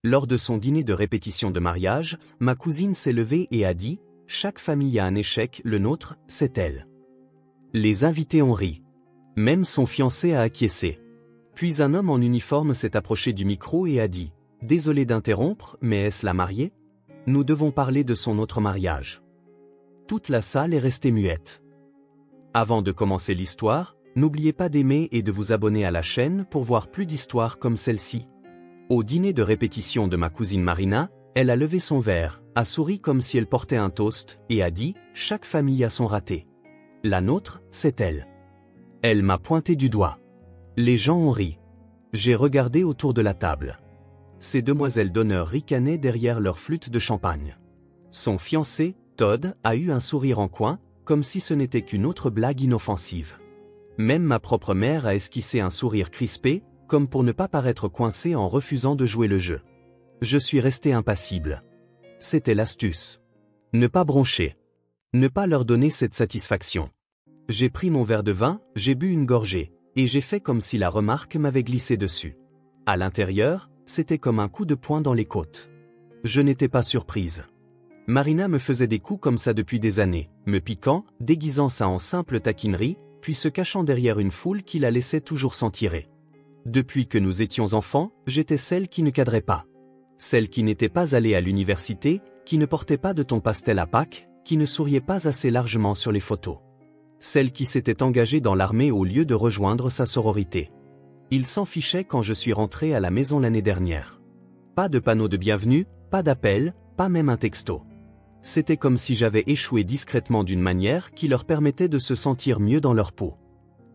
Lors de son dîner de répétition de mariage, ma cousine s'est levée et a dit « Chaque famille a un échec, le nôtre, c'est elle ». Les invités ont ri. Même son fiancé a acquiescé. Puis un homme en uniforme s'est approché du micro et a dit « Désolé d'interrompre, mais est-ce la mariée ? Nous devons parler de son autre mariage ». Toute la salle est restée muette. Avant de commencer l'histoire, n'oubliez pas d'aimer et de vous abonner à la chaîne pour voir plus d'histoires comme celle-ci. Au dîner de répétition de ma cousine Marina, elle a levé son verre, a souri comme si elle portait un toast, et a dit « Chaque famille a son raté. La nôtre, c'est elle ». Elle m'a pointé du doigt. Les gens ont ri. J'ai regardé autour de la table. Ces demoiselles d'honneur ricanaient derrière leur flûte de champagne. Son fiancé, Todd, a eu un sourire en coin, comme si ce n'était qu'une autre blague inoffensive. Même ma propre mère a esquissé un sourire crispé, comme pour ne pas paraître coincée en refusant de jouer le jeu. Je suis resté impassible. C'était l'astuce. Ne pas broncher. Ne pas leur donner cette satisfaction. J'ai pris mon verre de vin, j'ai bu une gorgée, et j'ai fait comme si la remarque m'avait glissé dessus. À l'intérieur, c'était comme un coup de poing dans les côtes. Je n'étais pas surprise. Marina me faisait des coups comme ça depuis des années, me piquant, déguisant ça en simple taquinerie, puis se cachant derrière une foule qui la laissait toujours s'en tirer. Depuis que nous étions enfants, j'étais celle qui ne cadrait pas. Celle qui n'était pas allée à l'université, qui ne portait pas de ton pastel à Pâques, qui ne souriait pas assez largement sur les photos. Celle qui s'était engagée dans l'armée au lieu de rejoindre sa sororité. Il s'en fichait quand je suis rentré à la maison l'année dernière. Pas de panneau de bienvenue, pas d'appel, pas même un texto. C'était comme si j'avais échoué discrètement d'une manière qui leur permettait de se sentir mieux dans leur peau.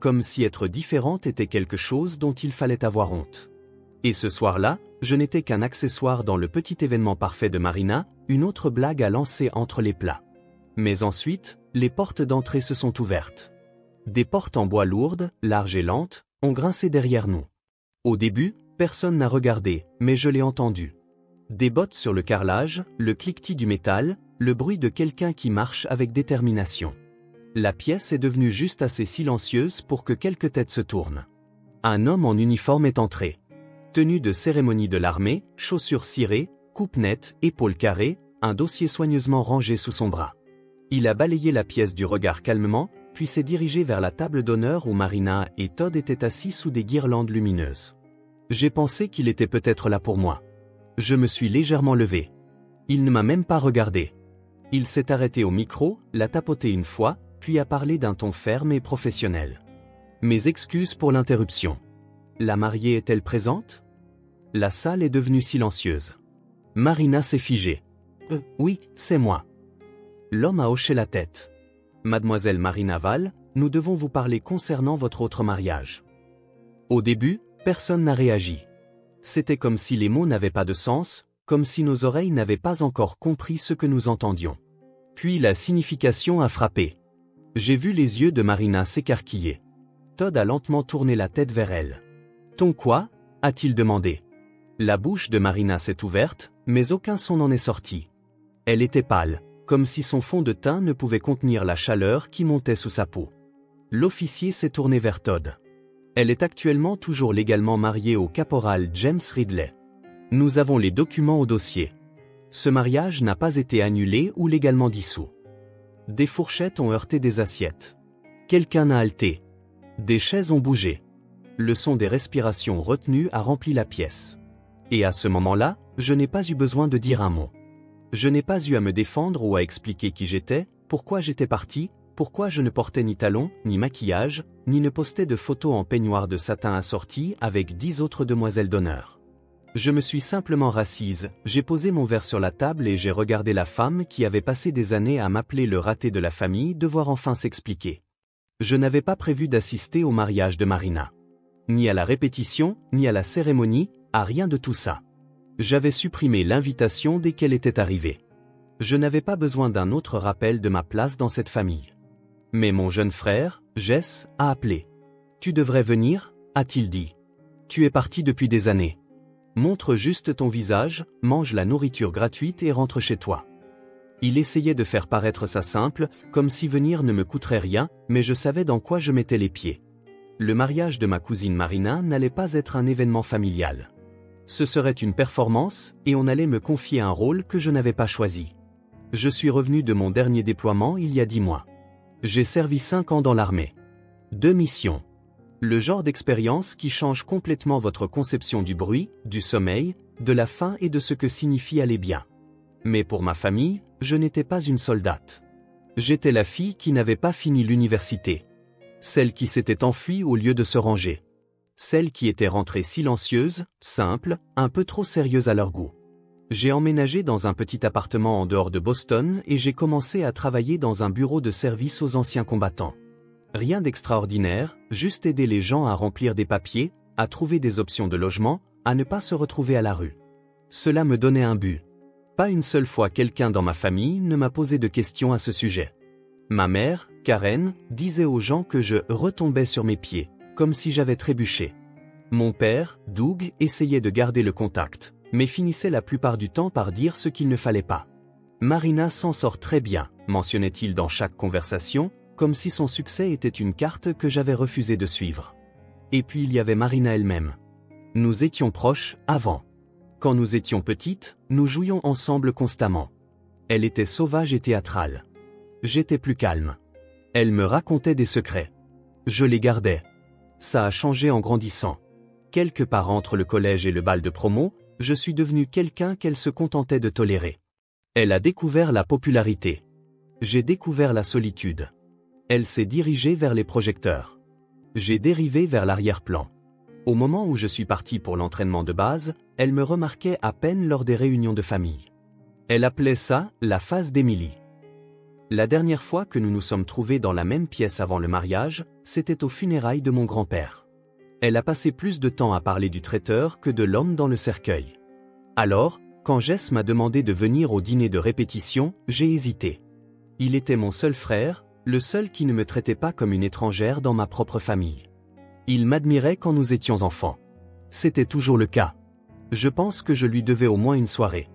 Comme si être différente était quelque chose dont il fallait avoir honte. Et ce soir-là, je n'étais qu'un accessoire dans le petit événement parfait de Marina, une autre blague à lancer entre les plats. Mais ensuite, les portes d'entrée se sont ouvertes. Des portes en bois lourdes, larges et lentes, ont grincé derrière nous. Au début, personne n'a regardé, mais je l'ai entendu. Des bottes sur le carrelage, le cliquetis du métal, le bruit de quelqu'un qui marche avec détermination. La pièce est devenue juste assez silencieuse pour que quelques têtes se tournent. Un homme en uniforme est entré. Tenue de cérémonie de l'armée, chaussures cirées, coupe nette, épaules carrées, un dossier soigneusement rangé sous son bras. Il a balayé la pièce du regard calmement, puis s'est dirigé vers la table d'honneur où Marina et Todd étaient assis sous des guirlandes lumineuses. J'ai pensé qu'il était peut-être là pour moi. Je me suis légèrement levé. Il ne m'a même pas regardé. Il s'est arrêté au micro, l'a tapoté une fois, puis a parlé d'un ton ferme et professionnel. Mes excuses pour l'interruption. La mariée est-elle présente ? La salle est devenue silencieuse. Marina s'est figée. Oui, c'est moi. L'homme a hoché la tête. Mademoiselle Marina Val, nous devons vous parler concernant votre autre mariage. Au début, personne n'a réagi. C'était comme si les mots n'avaient pas de sens, comme si nos oreilles n'avaient pas encore compris ce que nous entendions. Puis la signification a frappé. J'ai vu les yeux de Marina s'écarquiller. Todd a lentement tourné la tête vers elle. « Ton quoi ?» a-t-il demandé. La bouche de Marina s'est ouverte, mais aucun son n'en est sorti. Elle était pâle, comme si son fond de teint ne pouvait contenir la chaleur qui montait sous sa peau. L'officier s'est tourné vers Todd. Elle est actuellement toujours légalement mariée au caporal James Ridley. Nous avons les documents au dossier. Ce mariage n'a pas été annulé ou légalement dissous. Des fourchettes ont heurté des assiettes. Quelqu'un a halté. Des chaises ont bougé. Le son des respirations retenues a rempli la pièce. Et à ce moment-là, je n'ai pas eu besoin de dire un mot. Je n'ai pas eu à me défendre ou à expliquer qui j'étais, pourquoi j'étais parti, pourquoi je ne portais ni talons, ni maquillage, ni ne postais de photos en peignoir de satin assorti avec 10 autres demoiselles d'honneur. Je me suis simplement rassise, j'ai posé mon verre sur la table et j'ai regardé la femme qui avait passé des années à m'appeler le raté de la famille devoir enfin s'expliquer. Je n'avais pas prévu d'assister au mariage de Marina. Ni à la répétition, ni à la cérémonie, à rien de tout ça. J'avais supprimé l'invitation dès qu'elle était arrivée. Je n'avais pas besoin d'un autre rappel de ma place dans cette famille. Mais mon jeune frère, Jess, a appelé. « Tu devrais venir ?» a-t-il dit. « Tu es parti depuis des années. Montre juste ton visage, mange la nourriture gratuite et rentre chez toi. » Il essayait de faire paraître ça simple, comme si venir ne me coûterait rien, mais je savais dans quoi je mettais les pieds. Le mariage de ma cousine Marina n'allait pas être un événement familial. Ce serait une performance, et on allait me confier un rôle que je n'avais pas choisi. Je suis revenu de mon dernier déploiement il y a 10 mois. J'ai servi 5 ans dans l'armée. 2 missions. Le genre d'expérience qui change complètement votre conception du bruit, du sommeil, de la faim et de ce que signifie aller bien. Mais pour ma famille, je n'étais pas une soldate. J'étais la fille qui n'avait pas fini l'université. Celle qui s'était enfuie au lieu de se ranger. Celle qui était rentrée silencieuse, simple, un peu trop sérieuse à leur goût. J'ai emménagé dans un petit appartement en dehors de Boston et j'ai commencé à travailler dans un bureau de service aux anciens combattants. Rien d'extraordinaire, juste aider les gens à remplir des papiers, à trouver des options de logement, à ne pas se retrouver à la rue. Cela me donnait un but. Pas une seule fois quelqu'un dans ma famille ne m'a posé de questions à ce sujet. Ma mère, Karen, disait aux gens que je retombais sur mes pieds, comme si j'avais trébuché. Mon père, Doug, essayait de garder le contact, mais finissait la plupart du temps par dire ce qu'il ne fallait pas. Marina s'en sort très bien, mentionnait-il dans chaque conversation, comme si son succès était une carte que j'avais refusé de suivre. Et puis il y avait Marina elle-même. Nous étions proches, avant. Quand nous étions petites, nous jouions ensemble constamment. Elle était sauvage et théâtrale. J'étais plus calme. Elle me racontait des secrets. Je les gardais. Ça a changé en grandissant. Quelque part entre le collège et le bal de promo, je suis devenu quelqu'un qu'elle se contentait de tolérer. Elle a découvert la popularité. J'ai découvert la solitude. Elle s'est dirigée vers les projecteurs. J'ai dérivé vers l'arrière-plan. Au moment où je suis parti pour l'entraînement de base, elle me remarquait à peine lors des réunions de famille. Elle appelait ça la phase d'Émilie. La dernière fois que nous nous sommes trouvés dans la même pièce avant le mariage, c'était aux funérailles de mon grand-père. Elle a passé plus de temps à parler du traiteur que de l'homme dans le cercueil. Alors, quand Jess m'a demandé de venir au dîner de répétition, j'ai hésité. Il était mon seul frère, le seul qui ne me traitait pas comme une étrangère dans ma propre famille. Il m'admirait quand nous étions enfants. C'était toujours le cas. Je pense que je lui devais au moins une soirée.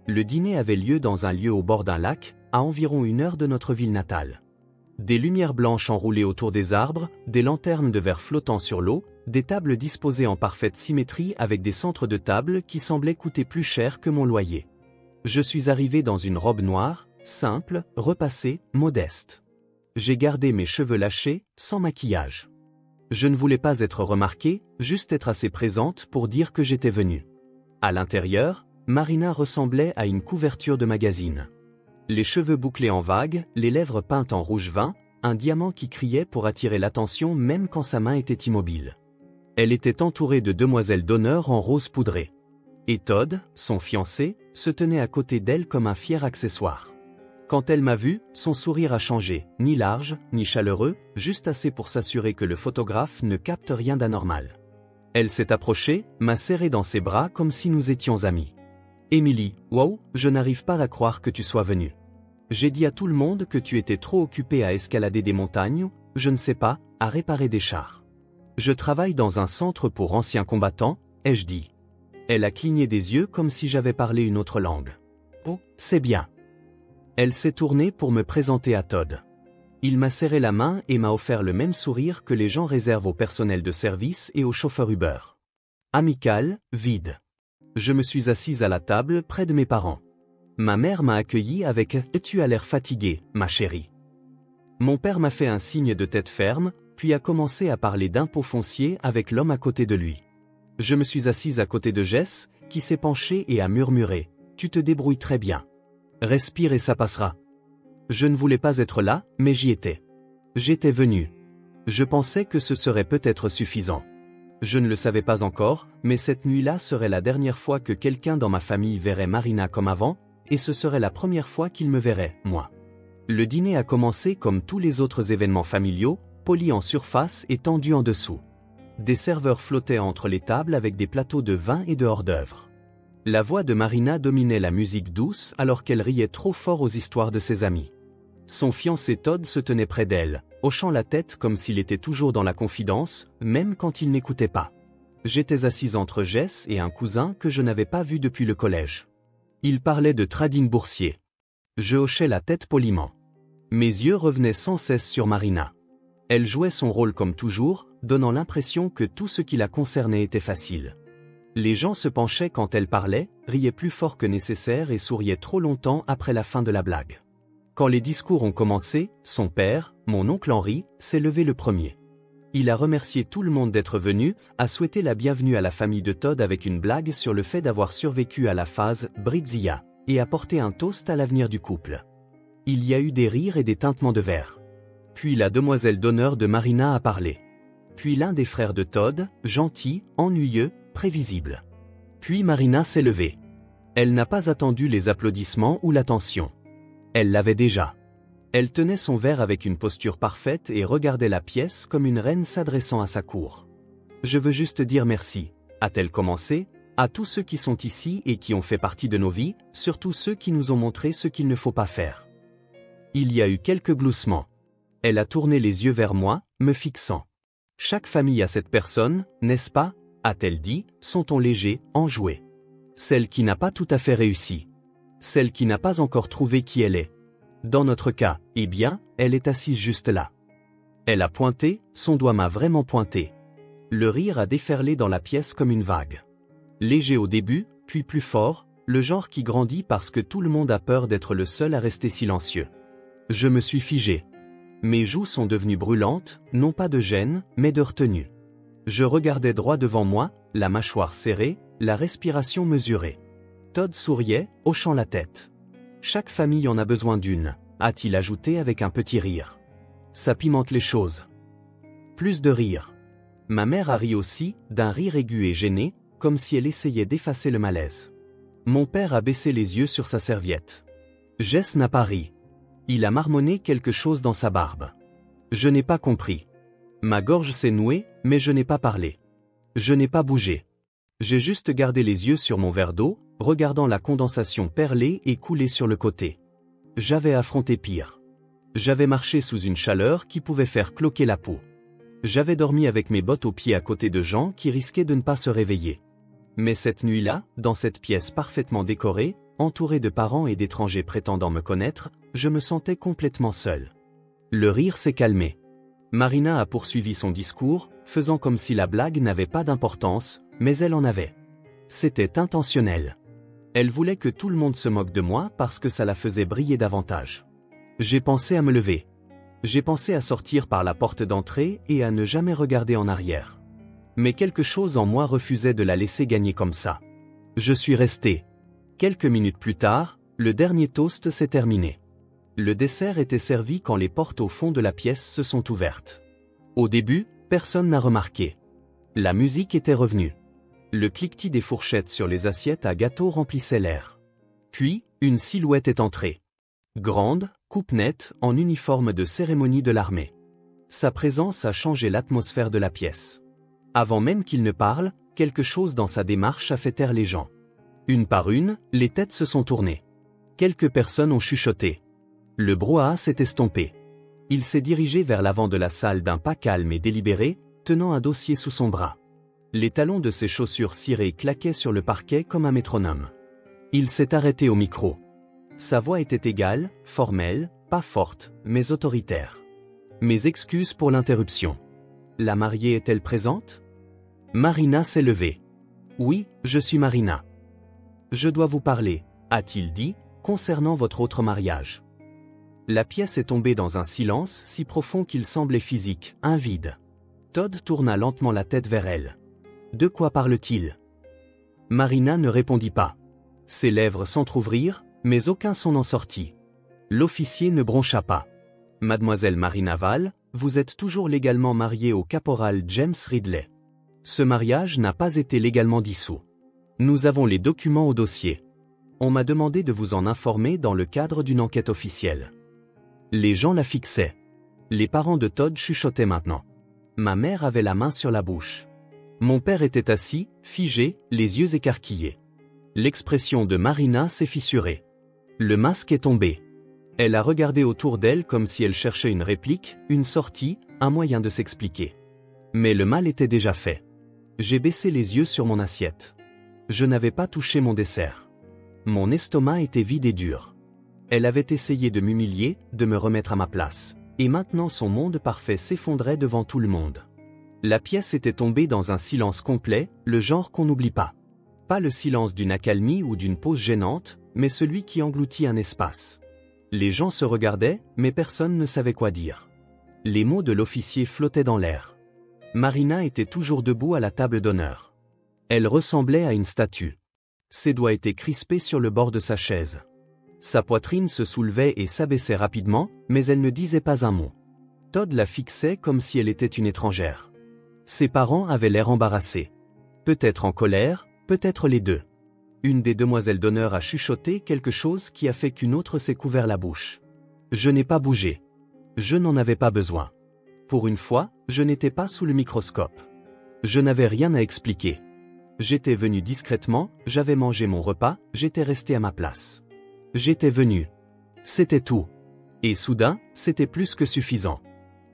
Le dîner avait lieu dans un lieu au bord d'un lac, à environ 1 heure de notre ville natale. Des lumières blanches enroulées autour des arbres, des lanternes de verre flottant sur l'eau, des tables disposées en parfaite symétrie avec des centres de table qui semblaient coûter plus cher que mon loyer. Je suis arrivé dans une robe noire, simple, repassée, modeste. J'ai gardé mes cheveux lâchés, sans maquillage. Je ne voulais pas être remarquée, juste être assez présente pour dire que j'étais venue. À l'intérieur, Marina ressemblait à une couverture de magazine. Les cheveux bouclés en vagues, les lèvres peintes en rouge vin, un diamant qui criait pour attirer l'attention même quand sa main était immobile. Elle était entourée de demoiselles d'honneur en rose poudré. Et Todd, son fiancé, se tenait à côté d'elle comme un fier accessoire. Quand elle m'a vu, son sourire a changé, ni large, ni chaleureux, juste assez pour s'assurer que le photographe ne capte rien d'anormal. Elle s'est approchée, m'a serré dans ses bras comme si nous étions amis. Émilie, wow, je n'arrive pas à croire que tu sois venue. J'ai dit à tout le monde que tu étais trop occupée à escalader des montagnes, je ne sais pas, à réparer des chars. Je travaille dans un centre pour anciens combattants, ai-je dit. Elle a cligné des yeux comme si j'avais parlé une autre langue. Oh, c'est bien. Elle s'est tournée pour me présenter à Todd. Il m'a serré la main et m'a offert le même sourire que les gens réservent au personnel de service et aux chauffeurs Uber. Amical, vide. Je me suis assise à la table près de mes parents. Ma mère m'a accueilli avec « Tu as l'air fatiguée, ma chérie ». Mon père m'a fait un signe de tête ferme, puis a commencé à parler d'impôts fonciers avec l'homme à côté de lui. Je me suis assise à côté de Jess, qui s'est penchée et a murmuré « Tu te débrouilles très bien. Respire et ça passera ». Je ne voulais pas être là, mais j'y étais. J'étais venu. Je pensais que ce serait peut-être suffisant. Je ne le savais pas encore, mais cette nuit-là serait la dernière fois que quelqu'un dans ma famille verrait Marina comme avant, et ce serait la première fois qu'il me verrait, moi. Le dîner a commencé comme tous les autres événements familiaux, poli en surface et tendu en dessous. Des serveurs flottaient entre les tables avec des plateaux de vin et de hors-d'œuvre. La voix de Marina dominait la musique douce alors qu'elle riait trop fort aux histoires de ses amis. Son fiancé Todd se tenait près d'elle, hochant la tête comme s'il était toujours dans la confidence, même quand il n'écoutait pas. J'étais assise entre Jess et un cousin que je n'avais pas vu depuis le collège. Il parlait de trading boursier. Je hochais la tête poliment. Mes yeux revenaient sans cesse sur Marina. Elle jouait son rôle comme toujours, donnant l'impression que tout ce qui la concernait était facile. Les gens se penchaient quand elle parlait, riaient plus fort que nécessaire et souriaient trop longtemps après la fin de la blague. Quand les discours ont commencé, son père, mon oncle Henri, s'est levé le premier. Il a remercié tout le monde d'être venu, a souhaité la bienvenue à la famille de Todd avec une blague sur le fait d'avoir survécu à la phase « Britzia » et a porté un toast à l'avenir du couple. Il y a eu des rires et des tintements de verre. Puis la demoiselle d'honneur de Marina a parlé. Puis l'un des frères de Todd, gentil, ennuyeux, prévisible. Puis Marina s'est levée. Elle n'a pas attendu les applaudissements ou l'attention. Elle l'avait déjà. Elle tenait son verre avec une posture parfaite et regardait la pièce comme une reine s'adressant à sa cour. « Je veux juste dire merci », a-t-elle commencé, à tous ceux qui sont ici et qui ont fait partie de nos vies, surtout ceux qui nous ont montré ce qu'il ne faut pas faire. Il y a eu quelques gloussements. Elle a tourné les yeux vers moi, me fixant. « Chaque famille a cette personne, n'est-ce pas ?» a-t-elle dit, son ton léger, enjoué. Celle qui n'a pas tout à fait réussi. Celle qui n'a pas encore trouvé qui elle est. Dans notre cas, eh bien, elle est assise juste là. Elle a pointé, son doigt m'a vraiment pointé. Le rire a déferlé dans la pièce comme une vague. Léger au début, puis plus fort, le genre qui grandit parce que tout le monde a peur d'être le seul à rester silencieux. Je me suis figé. Mes joues sont devenues brûlantes, non pas de gêne, mais de retenue. Je regardais droit devant moi, la mâchoire serrée, la respiration mesurée. Todd souriait, hochant la tête. Chaque famille en a besoin d'une, a-t-il ajouté avec un petit rire. Ça pimente les choses. Plus de rire. Ma mère a ri aussi, d'un rire aigu et gêné, comme si elle essayait d'effacer le malaise. Mon père a baissé les yeux sur sa serviette. Jess n'a pas ri. Il a marmonné quelque chose dans sa barbe. Je n'ai pas compris. Ma gorge s'est nouée, mais je n'ai pas parlé. Je n'ai pas bougé. J'ai juste gardé les yeux sur mon verre d'eau, regardant la condensation perler et couler sur le côté. J'avais affronté pire. J'avais marché sous une chaleur qui pouvait faire cloquer la peau. J'avais dormi avec mes bottes aux pieds à côté de gens qui risquaient de ne pas se réveiller. Mais cette nuit-là, dans cette pièce parfaitement décorée, entourée de parents et d'étrangers prétendant me connaître, je me sentais complètement seul. Le rire s'est calmé. Marina a poursuivi son discours, faisant comme si la blague n'avait pas d'importance, mais elle en avait. C'était intentionnel. Elle voulait que tout le monde se moque de moi parce que ça la faisait briller davantage. J'ai pensé à me lever. J'ai pensé à sortir par la porte d'entrée et à ne jamais regarder en arrière. Mais quelque chose en moi refusait de la laisser gagner comme ça. Je suis resté. Quelques minutes plus tard, le dernier toast s'est terminé. Le dessert était servi quand les portes au fond de la pièce se sont ouvertes. Au début, personne n'a remarqué. La musique était revenue. Le cliquetis des fourchettes sur les assiettes à gâteau remplissait l'air. Puis, une silhouette est entrée. Grande, coupe nette, en uniforme de cérémonie de l'armée. Sa présence a changé l'atmosphère de la pièce. Avant même qu'il ne parle, quelque chose dans sa démarche a fait taire les gens. Une par une, les têtes se sont tournées. Quelques personnes ont chuchoté. Le brouhaha s'est estompé. Il s'est dirigé vers l'avant de la salle d'un pas calme et délibéré, tenant un dossier sous son bras. Les talons de ses chaussures cirées claquaient sur le parquet comme un métronome. Il s'est arrêté au micro. Sa voix était égale, formelle, pas forte, mais autoritaire. Mes excuses pour l'interruption. La mariée est-elle présente? Marina s'est levée. Oui, je suis Marina. Je dois vous parler, a-t-il dit, concernant votre autre mariage. La pièce est tombée dans un silence si profond qu'il semblait physique, un vide. Todd tourna lentement la tête vers elle. De quoi parle-t-il? Marina ne répondit pas. Ses lèvres s'entr'ouvrirent, mais aucun son n'en sortit. L'officier ne broncha pas. Mademoiselle Marina Val, vous êtes toujours légalement mariée au caporal James Ridley. Ce mariage n'a pas été légalement dissous. Nous avons les documents au dossier. On m'a demandé de vous en informer dans le cadre d'une enquête officielle. Les gens la fixaient. Les parents de Todd chuchotaient maintenant. Ma mère avait la main sur la bouche. Mon père était assis, figé, les yeux écarquillés. L'expression de Marina s'est fissurée. Le masque est tombé. Elle a regardé autour d'elle comme si elle cherchait une réplique, une sortie, un moyen de s'expliquer. Mais le mal était déjà fait. J'ai baissé les yeux sur mon assiette. Je n'avais pas touché mon dessert. Mon estomac était vide et dur. Elle avait essayé de m'humilier, de me remettre à ma place. Et maintenant son monde parfait s'effondrait devant tout le monde. La pièce était tombée dans un silence complet, le genre qu'on n'oublie pas. Pas le silence d'une accalmie ou d'une pause gênante, mais celui qui engloutit un espace. Les gens se regardaient, mais personne ne savait quoi dire. Les mots de l'officier flottaient dans l'air. Marina était toujours debout à la table d'honneur. Elle ressemblait à une statue. Ses doigts étaient crispés sur le bord de sa chaise. Sa poitrine se soulevait et s'abaissait rapidement, mais elle ne disait pas un mot. Todd la fixait comme si elle était une étrangère. Ses parents avaient l'air embarrassés. Peut-être en colère, peut-être les deux. Une des demoiselles d'honneur a chuchoté quelque chose qui a fait qu'une autre s'est couvert la bouche. Je n'ai pas bougé. Je n'en avais pas besoin. Pour une fois, je n'étais pas sous le microscope. Je n'avais rien à expliquer. J'étais venu discrètement, j'avais mangé mon repas, j'étais resté à ma place. J'étais venu. C'était tout. Et soudain, c'était plus que suffisant.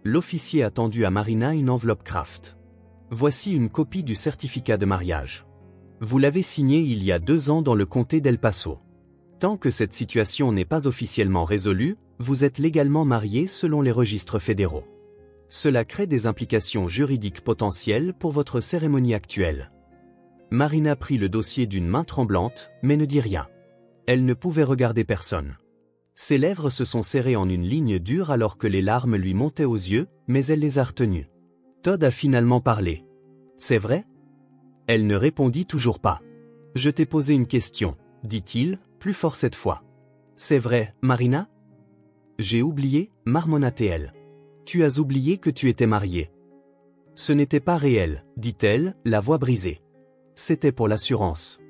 L'officier a tendu à Marina une enveloppe Kraft. Voici une copie du certificat de mariage. Vous l'avez signé il y a 2 ans dans le comté d'El Paso. Tant que cette situation n'est pas officiellement résolue, vous êtes légalement mariés selon les registres fédéraux. Cela crée des implications juridiques potentielles pour votre cérémonie actuelle. Marina prit le dossier d'une main tremblante, mais ne dit rien. Elle ne pouvait regarder personne. Ses lèvres se sont serrées en une ligne dure alors que les larmes lui montaient aux yeux, mais elle les a retenues. Todd a finalement parlé. C'est vrai? Elle ne répondit toujours pas. Je t'ai posé une question, dit-il, plus fort cette fois. C'est vrai, Marina? J'ai oublié, marmonna-t-elle. Tu as oublié que tu étais mariée. Ce n'était pas réel, dit-elle, la voix brisée. C'était pour l'assurance.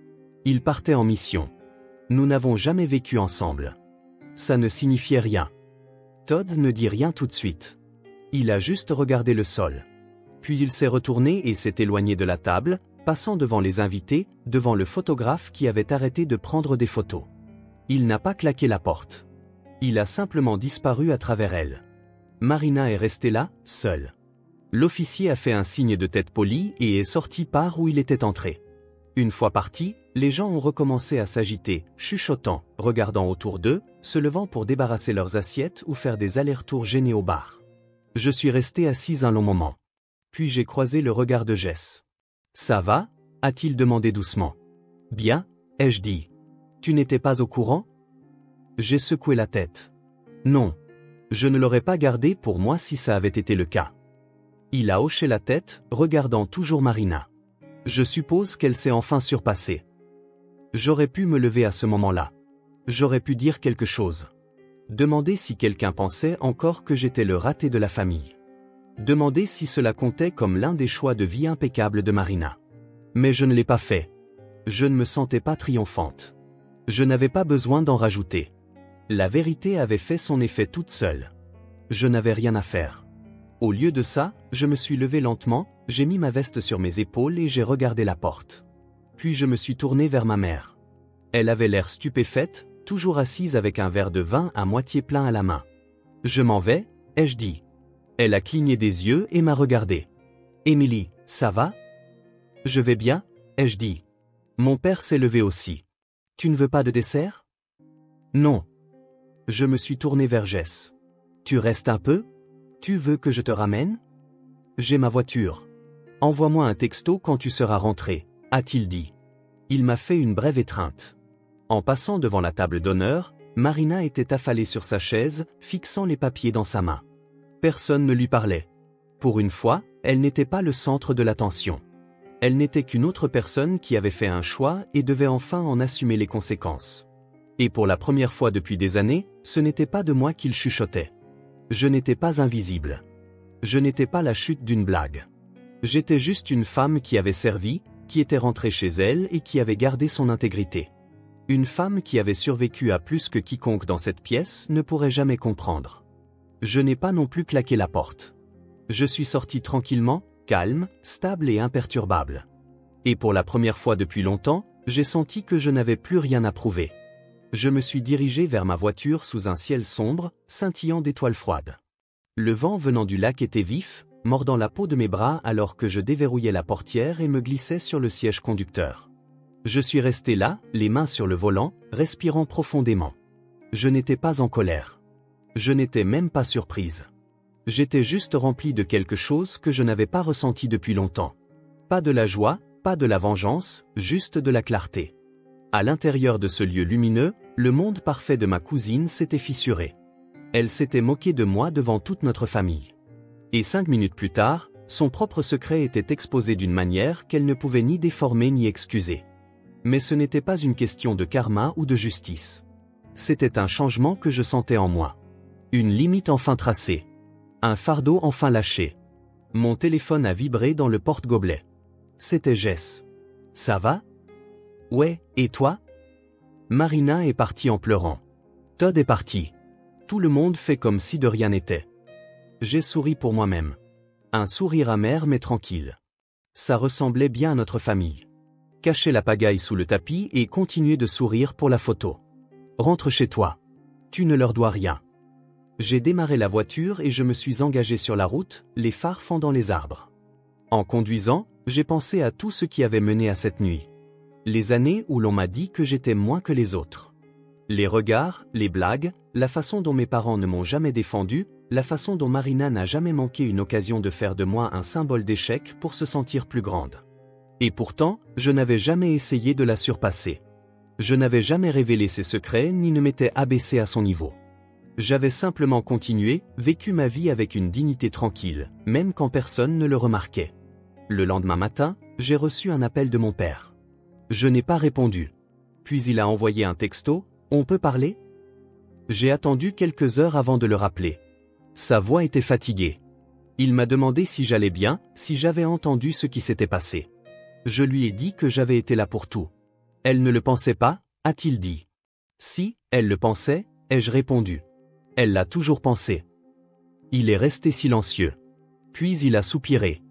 Il partait en mission. Nous n'avons jamais vécu ensemble. Ça ne signifiait rien. Todd ne dit rien tout de suite. Il a juste regardé le sol. Puis il s'est retourné et s'est éloigné de la table, passant devant les invités, devant le photographe qui avait arrêté de prendre des photos. Il n'a pas claqué la porte. Il a simplement disparu à travers elle. Marina est restée là, seule. L'officier a fait un signe de tête polie et est sorti par où il était entré. Une fois parti, les gens ont recommencé à s'agiter, chuchotant, regardant autour d'eux, se levant pour débarrasser leurs assiettes ou faire des allers-retours gênés au bar. Je suis resté assise un long moment. Puis j'ai croisé le regard de Jess. « Ça va ?» a-t-il demandé doucement. « Bien » ai-je dit. « Tu n'étais pas au courant ?» J'ai secoué la tête. « Non. Je ne l'aurais pas gardé pour moi si ça avait été le cas. » Il a hoché la tête, regardant toujours Marina. Je suppose qu'elle s'est enfin surpassée. J'aurais pu me lever à ce moment-là. J'aurais pu dire quelque chose. Demander si quelqu'un pensait encore que j'étais le raté de la famille. Demander si cela comptait comme l'un des choix de vie impeccables de Marina. Mais je ne l'ai pas fait. Je ne me sentais pas triomphante. Je n'avais pas besoin d'en rajouter. La vérité avait fait son effet toute seule. Je n'avais rien à faire. Au lieu de ça, je me suis levé lentement, j'ai mis ma veste sur mes épaules et j'ai regardé la porte. Puis je me suis tourné vers ma mère. Elle avait l'air stupéfaite, toujours assise avec un verre de vin à moitié plein à la main. « Je m'en vais » ai-je dit. Elle a cligné des yeux et m'a regardé. « Émilie, ça va ?» ?»« Je vais bien » ai-je dit. Mon père s'est levé aussi. « Tu ne veux pas de dessert ?» ?»« Non. » Je me suis tourné vers Jess. « Tu restes un peu ? Tu veux que je te ramène ? J'ai ma voiture. Envoie-moi un texto quand tu seras rentré, a-t-il dit. Il m'a fait une brève étreinte. En passant devant la table d'honneur, Marina était affalée sur sa chaise, fixant les papiers dans sa main. Personne ne lui parlait. Pour une fois, elle n'était pas le centre de l'attention. Elle n'était qu'une autre personne qui avait fait un choix et devait enfin en assumer les conséquences. Et pour la première fois depuis des années, ce n'était pas de moi qu'il chuchotait. Je n'étais pas invisible. Je n'étais pas la chute d'une blague. J'étais juste une femme qui avait servi, qui était rentrée chez elle et qui avait gardé son intégrité. Une femme qui avait survécu à plus que quiconque dans cette pièce ne pourrait jamais comprendre. Je n'ai pas non plus claqué la porte. Je suis sorti tranquillement, calme, stable et imperturbable. Et pour la première fois depuis longtemps, j'ai senti que je n'avais plus rien à prouver. Je me suis dirigé vers ma voiture sous un ciel sombre, scintillant d'étoiles froides. Le vent venant du lac était vif, mordant la peau de mes bras alors que je déverrouillais la portière et me glissais sur le siège conducteur. Je suis resté là, les mains sur le volant, respirant profondément. Je n'étais pas en colère. Je n'étais même pas surprise. J'étais juste rempli de quelque chose que je n'avais pas ressenti depuis longtemps. Pas de la joie, pas de la vengeance, juste de la clarté. À l'intérieur de ce lieu lumineux, le monde parfait de ma cousine s'était fissuré. Elle s'était moquée de moi devant toute notre famille. Et 5 minutes plus tard, son propre secret était exposé d'une manière qu'elle ne pouvait ni déformer ni excuser. Mais ce n'était pas une question de karma ou de justice. C'était un changement que je sentais en moi. Une limite enfin tracée. Un fardeau enfin lâché. Mon téléphone a vibré dans le porte-gobelet. C'était Jess. Ça va? Ouais, et toi? Marina est partie en pleurant. Todd est parti. Tout le monde fait comme si de rien n'était. J'ai souri pour moi-même. Un sourire amer mais tranquille. Ça ressemblait bien à notre famille. Cacher la pagaille sous le tapis et continuer de sourire pour la photo. Rentre chez toi. Tu ne leur dois rien. J'ai démarré la voiture et je me suis engagé sur la route, les phares fendant les arbres. En conduisant, j'ai pensé à tout ce qui avait mené à cette nuit. Les années où l'on m'a dit que j'étais moins que les autres. Les regards, les blagues, la façon dont mes parents ne m'ont jamais défendu, la façon dont Marina n'a jamais manqué une occasion de faire de moi un symbole d'échec pour se sentir plus grande. Et pourtant, je n'avais jamais essayé de la surpasser. Je n'avais jamais révélé ses secrets ni ne m'étais abaissé à son niveau. J'avais simplement continué, vécu ma vie avec une dignité tranquille, même quand personne ne le remarquait. Le lendemain matin, j'ai reçu un appel de mon père. Je n'ai pas répondu. Puis il a envoyé un texto, « On peut parler ?» J'ai attendu quelques heures avant de le rappeler. Sa voix était fatiguée. Il m'a demandé si j'allais bien, si j'avais entendu ce qui s'était passé. Je lui ai dit que j'avais été là pour tout. Elle ne le pensait pas, a-t-il dit. Si, elle le pensait, ai-je répondu. Elle l'a toujours pensé. Il est resté silencieux. Puis il a soupiré.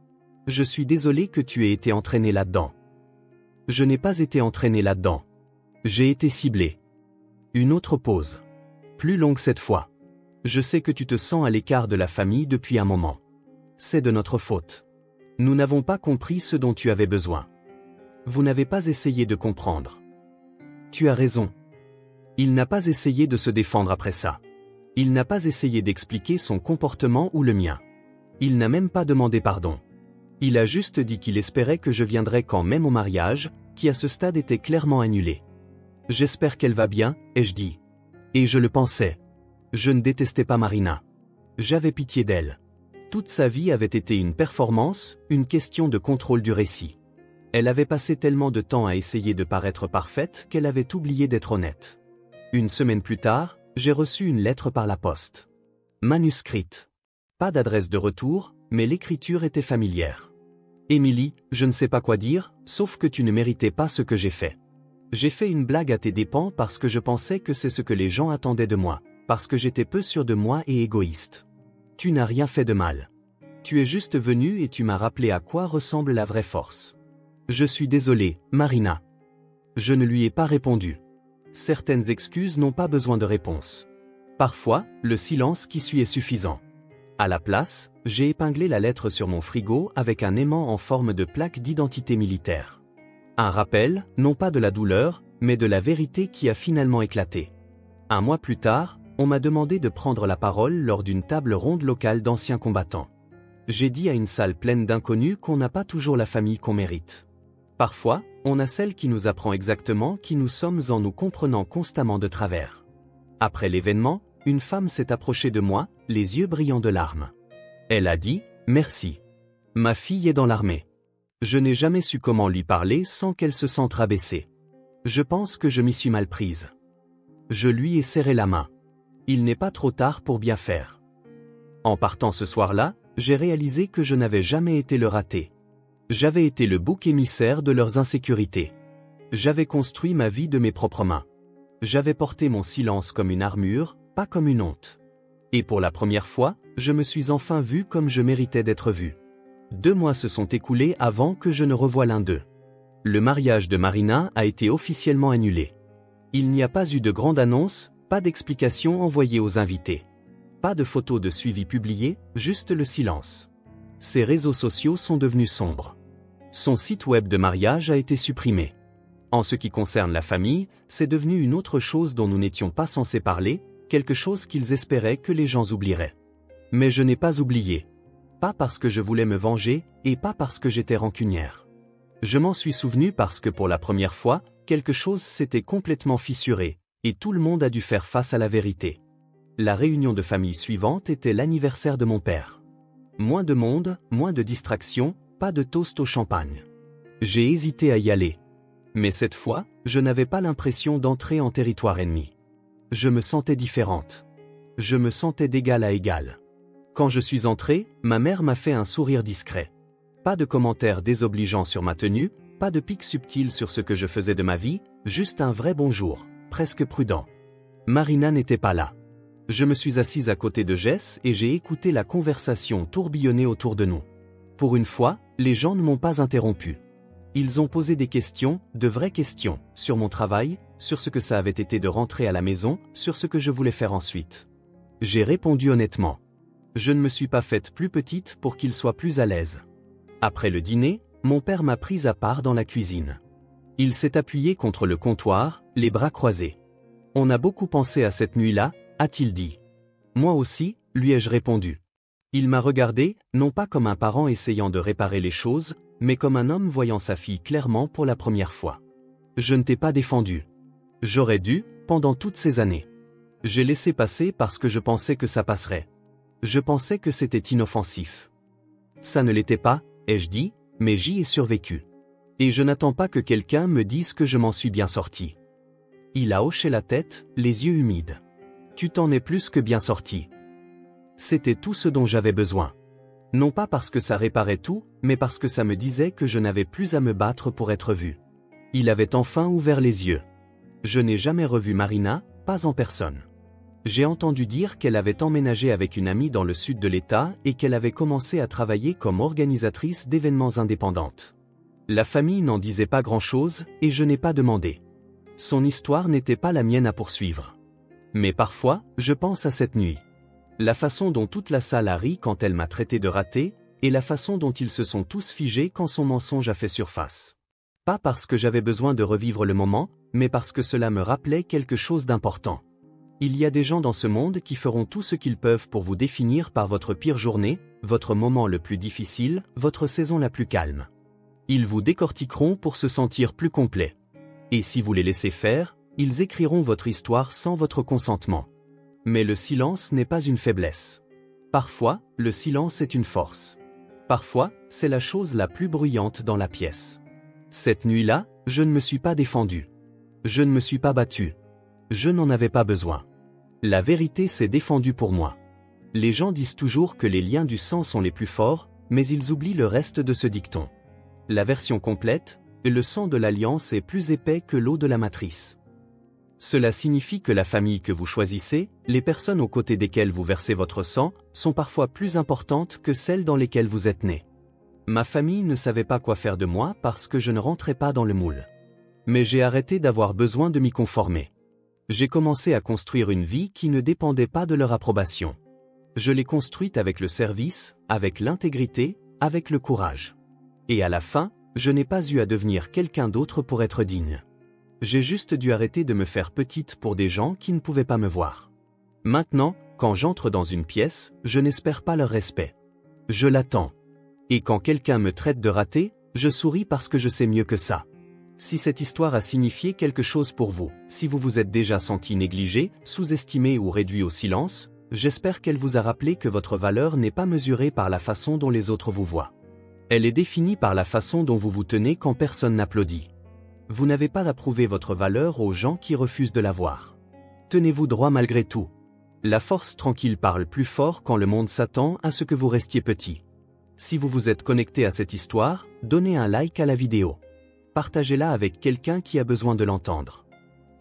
Je suis désolé que tu aies été entraîné là-dedans. Je n'ai pas été entraîné là-dedans. J'ai été ciblé. Une autre pause. Plus longue cette fois. Je sais que tu te sens à l'écart de la famille depuis un moment. C'est de notre faute. Nous n'avons pas compris ce dont tu avais besoin. Vous n'avez pas essayé de comprendre. Tu as raison. Il n'a pas essayé de se défendre après ça. Il n'a pas essayé d'expliquer son comportement ou le mien. Il n'a même pas demandé pardon. Il a juste dit qu'il espérait que je viendrais quand même au mariage, qui à ce stade était clairement annulé. J'espère qu'elle va bien, ai-je dit. Et je le pensais. Je ne détestais pas Marina. J'avais pitié d'elle. Toute sa vie avait été une performance, une question de contrôle du récit. Elle avait passé tellement de temps à essayer de paraître parfaite qu'elle avait oublié d'être honnête. Une semaine plus tard, j'ai reçu une lettre par la poste. Manuscrite. Pas d'adresse de retour, mais l'écriture était familière. Émilie, je ne sais pas quoi dire, sauf que tu ne méritais pas ce que j'ai fait. J'ai fait une blague à tes dépens parce que je pensais que c'est ce que les gens attendaient de moi, parce que j'étais peu sûr de moi et égoïste. Tu n'as rien fait de mal. Tu es juste venue et tu m'as rappelé à quoi ressemble la vraie force. Je suis désolé, Marina. Je ne lui ai pas répondu. Certaines excuses n'ont pas besoin de réponse. Parfois, le silence qui suit est suffisant. À la place, j'ai épinglé la lettre sur mon frigo avec un aimant en forme de plaque d'identité militaire. Un rappel, non pas de la douleur, mais de la vérité qui a finalement éclaté. Un mois plus tard, on m'a demandé de prendre la parole lors d'une table ronde locale d'anciens combattants. J'ai dit à une salle pleine d'inconnus qu'on n'a pas toujours la famille qu'on mérite. Parfois, on a celle qui nous apprend exactement qui nous sommes en nous comprenant constamment de travers. Après l'événement, une femme s'est approchée de moi, les yeux brillants de larmes. Elle a dit « Merci. Ma fille est dans l'armée. » Je n'ai jamais su comment lui parler sans qu'elle se sente rabaissée. Je pense que je m'y suis mal prise. Je lui ai serré la main. Il n'est pas trop tard pour bien faire. En partant ce soir-là, j'ai réalisé que je n'avais jamais été le raté. J'avais été le bouc émissaire de leurs insécurités. J'avais construit ma vie de mes propres mains. J'avais porté mon silence comme une armure, pas comme une honte. Et pour la première fois, je me suis enfin vu comme je méritais d'être vu. 2 mois se sont écoulés avant que je ne revoie l'un d'eux. Le mariage de Marina a été officiellement annulé. Il n'y a pas eu de grande annonce, pas d'explication envoyée aux invités. Pas de photos de suivi publiées, juste le silence. Ses réseaux sociaux sont devenus sombres. Son site web de mariage a été supprimé. En ce qui concerne la famille, c'est devenu une autre chose dont nous n'étions pas censés parler, quelque chose qu'ils espéraient que les gens oublieraient. Mais je n'ai pas oublié. Pas parce que je voulais me venger, et pas parce que j'étais rancunière. Je m'en suis souvenu parce que pour la première fois, quelque chose s'était complètement fissuré, et tout le monde a dû faire face à la vérité. La réunion de famille suivante était l'anniversaire de mon père. Moins de monde, moins de distractions, pas de toast au champagne. J'ai hésité à y aller. Mais cette fois, je n'avais pas l'impression d'entrer en territoire ennemi. Je me sentais différente. Je me sentais d'égal à égal. Quand je suis entré, ma mère m'a fait un sourire discret. Pas de commentaires désobligeants sur ma tenue, pas de pics subtils sur ce que je faisais de ma vie, juste un vrai bonjour, presque prudent. Marina n'était pas là. Je me suis assise à côté de Jess et j'ai écouté la conversation tourbillonner autour de nous. Pour une fois, les gens ne m'ont pas interrompu. Ils ont posé des questions, de vraies questions, sur mon travail, sur ce que ça avait été de rentrer à la maison, sur ce que je voulais faire ensuite. J'ai répondu honnêtement. Je ne me suis pas faite plus petite pour qu'il soit plus à l'aise. Après le dîner, mon père m'a prise à part dans la cuisine. Il s'est appuyé contre le comptoir, les bras croisés. On a beaucoup pensé à cette nuit-là, a-t-il dit. Moi aussi, lui ai-je répondu. Il m'a regardé, non pas comme un parent essayant de réparer les choses, mais comme un homme voyant sa fille clairement pour la première fois. Je ne t'ai pas défendu. J'aurais dû, pendant toutes ces années. J'ai laissé passer parce que je pensais que ça passerait. Je pensais que c'était inoffensif. Ça ne l'était pas, ai-je dit, mais j'y ai survécu. Et je n'attends pas que quelqu'un me dise que je m'en suis bien sorti. Il a hoché la tête, les yeux humides. Tu t'en es plus que bien sorti. C'était tout ce dont j'avais besoin. Non pas parce que ça réparait tout, mais parce que ça me disait que je n'avais plus à me battre pour être vu. Il avait enfin ouvert les yeux. Je n'ai jamais revu Marina, pas en personne. J'ai entendu dire qu'elle avait emménagé avec une amie dans le sud de l'État et qu'elle avait commencé à travailler comme organisatrice d'événements indépendantes. La famille n'en disait pas grand-chose et je n'ai pas demandé. Son histoire n'était pas la mienne à poursuivre. Mais parfois, je pense à cette nuit. La façon dont toute la salle a ri quand elle m'a traité de raté, et la façon dont ils se sont tous figés quand son mensonge a fait surface. Pas parce que j'avais besoin de revivre le moment, mais parce que cela me rappelait quelque chose d'important. Il y a des gens dans ce monde qui feront tout ce qu'ils peuvent pour vous définir par votre pire journée, votre moment le plus difficile, votre saison la plus calme. Ils vous décortiqueront pour se sentir plus complet. Et si vous les laissez faire, ils écriront votre histoire sans votre consentement. Mais le silence n'est pas une faiblesse. Parfois, le silence est une force. Parfois, c'est la chose la plus bruyante dans la pièce. Cette nuit-là, je ne me suis pas défendu. Je ne me suis pas battu. Je n'en avais pas besoin. La vérité s'est défendue pour moi. Les gens disent toujours que les liens du sang sont les plus forts, mais ils oublient le reste de ce dicton. La version complète, le sang de l'alliance est plus épais que l'eau de la matrice. Cela signifie que la famille que vous choisissez, les personnes aux côtés desquelles vous versez votre sang, sont parfois plus importantes que celles dans lesquelles vous êtes né. Ma famille ne savait pas quoi faire de moi parce que je ne rentrais pas dans le moule. Mais j'ai arrêté d'avoir besoin de m'y conformer. J'ai commencé à construire une vie qui ne dépendait pas de leur approbation. Je l'ai construite avec le service, avec l'intégrité, avec le courage. Et à la fin, je n'ai pas eu à devenir quelqu'un d'autre pour être digne. J'ai juste dû arrêter de me faire petite pour des gens qui ne pouvaient pas me voir. Maintenant, quand j'entre dans une pièce, je n'espère pas leur respect. Je l'attends. Et quand quelqu'un me traite de raté, je souris parce que je sais mieux que ça. Si cette histoire a signifié quelque chose pour vous, si vous vous êtes déjà senti négligé, sous-estimé ou réduit au silence, j'espère qu'elle vous a rappelé que votre valeur n'est pas mesurée par la façon dont les autres vous voient. Elle est définie par la façon dont vous vous tenez quand personne n'applaudit. Vous n'avez pas à prouver votre valeur aux gens qui refusent de la voir. Tenez-vous droit malgré tout. La force tranquille parle plus fort quand le monde s'attend à ce que vous restiez petit. Si vous vous êtes connecté à cette histoire, donnez un like à la vidéo. Partagez-la avec quelqu'un qui a besoin de l'entendre.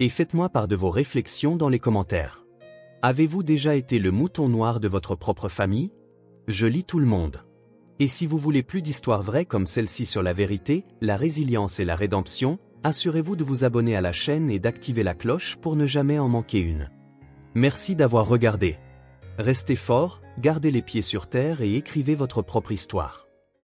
Et faites-moi part de vos réflexions dans les commentaires. Avez-vous déjà été le mouton noir de votre propre famille? Je lis tout le monde. Et si vous voulez plus d'histoires vraies comme celle-ci sur la vérité, la résilience et la rédemption, assurez-vous de vous abonner à la chaîne et d'activer la cloche pour ne jamais en manquer une. Merci d'avoir regardé. Restez fort, gardez les pieds sur terre et écrivez votre propre histoire.